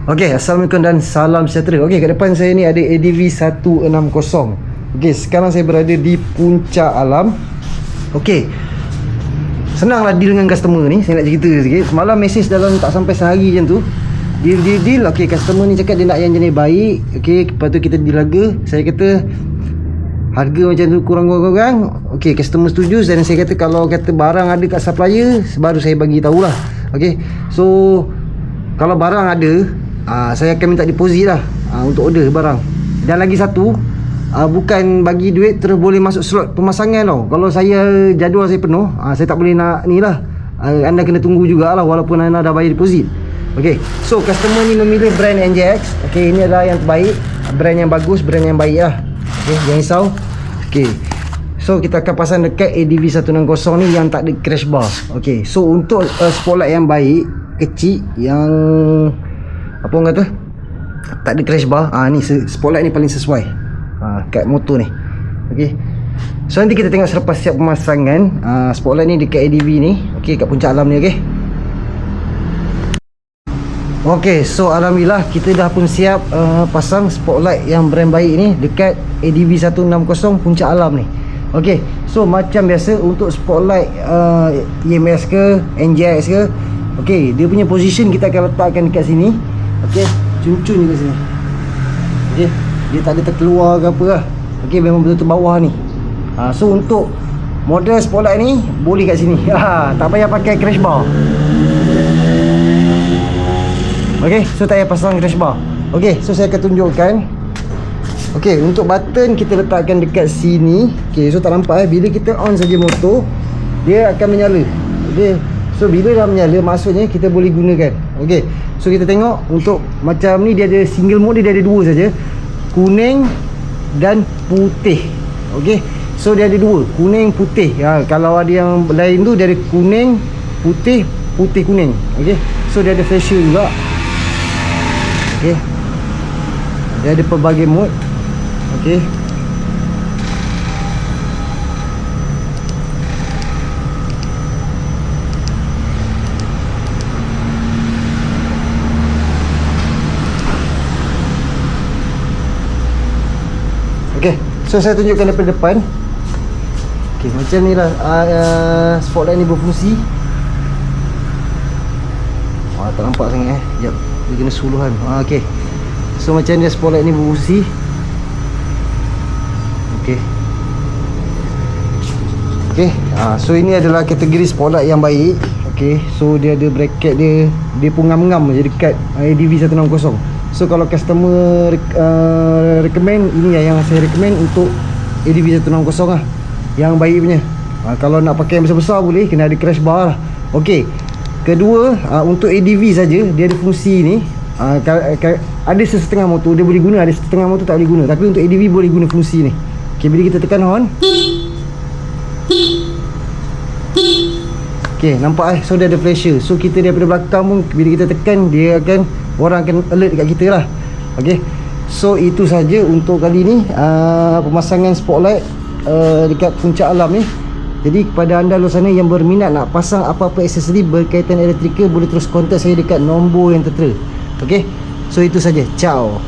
Okey, Assalamualaikum dan salam sejahtera. Okey, kat depan saya ni ada ADV 160. Okey, sekarang saya berada di Puncak Alam. Okey, senanglah deal dengan customer ni. Saya nak cerita sikit. Semalam mesej dalam tak sampai sehari macam tu. Deal. Okey, customer ni cakap dia nak yang jenis baik. Okey, lepas tu kita deal harga. Saya kata harga macam tu kurang-kurang. Okey, customer setuju. Dan saya kata kalau kata barang ada kat supplier, baru saya bagi tahulah. Okey, so kalau barang ada, saya akan minta deposit lah untuk order barang. Dan lagi satu, bukan bagi duit terus boleh masuk slot pemasangan tau. Kalau saya jadual saya penuh, saya tak boleh nak ni lah. Anda kena tunggu jugalah walaupun anda dah bayar deposit. Okay, so customer ni memilih brand NJX. Okay, ini adalah yang terbaik, brand yang bagus, brand yang baik lah. Okay, jangan risau. Okay, so kita akan pasang dekat ADV 160 ni yang tak ada crash bar. Okay, so untuk spotlight yang baik, kecil, yang apa orang kata tak ada crash bar, ni spotlight ni paling sesuai kat motor ni. Okey, so nanti kita tengok selepas siap pemasangan spotlight ni dekat ADV ni. Okey, kat Puncak Alam ni. Okey, so alhamdulillah kita dah pun siap pasang spotlight yang brand baik ni dekat ADV 160 Puncak Alam ni. Okey, so macam biasa untuk spotlight EMS ke NJX ke, okey, dia punya position kita akan letakkan dekat sini. Okey, cun-cun dekat sini. Okey, dia tak ada terkeluar ke apa lah. Okey, memang betul-betul bawah ni. So untuk model spotlight ni boleh kat sini. Tak payah pakai crash bar. Okey, so tak payah pasang crash bar. Okey, so saya akan tunjukkan. Okey, untuk button kita letakkan dekat sini. Okey, so tak nampak bila kita on saja motor, dia akan menyala. Okey, so bila dah menyala maksudnya kita boleh gunakan. Okey, so kita tengok untuk macam ni dia ada single mode, dia ada dua saja, kuning dan putih. Okey, so dia ada dua, kuning putih. Kalau ada yang lain tu dia ada kuning putih, putih kuning. Okey, so dia ada flasher juga. Okey, dia ada pelbagai mode. Okey, so saya tunjukkan daripada depan. Okey, macam ni lah spotlight ni berfungsi. Tak nampak sangat sekejap, dia kena suluhan. Okey, so macam ni spotlight ni berfungsi. Okey, so ini adalah kategori spotlight yang baik. Okey, so dia ada bracket dia pun ngam-ngam je dekat ADV 160. So kalau customer recommend, ini yang saya recommend untuk ADV 160 lah, yang baik punya. Kalau nak pakai yang besar-besar boleh, kena ada crash bar lah. Okey, kedua, untuk ADV saja dia ada fungsi ni. Ada setengah motor dia boleh guna, ada setengah motor tak boleh guna. Tapi untuk ADV boleh guna fungsi ni. Okey, bila kita tekan horn, okey, nampak so dia ada flasher. So kita daripada belakang pun bila kita tekan, dia akan, orang akan alert dekat kita lah. Okey, so itu saja untuk kali ni pemasangan spotlight dekat Puncak Alam ni. Jadi kepada anda luar sana yang berminat nak pasang apa-apa aksesori berkaitan elektrikal, boleh terus kontak saya dekat nombor yang tertera. Okey, so itu saja. Ciao.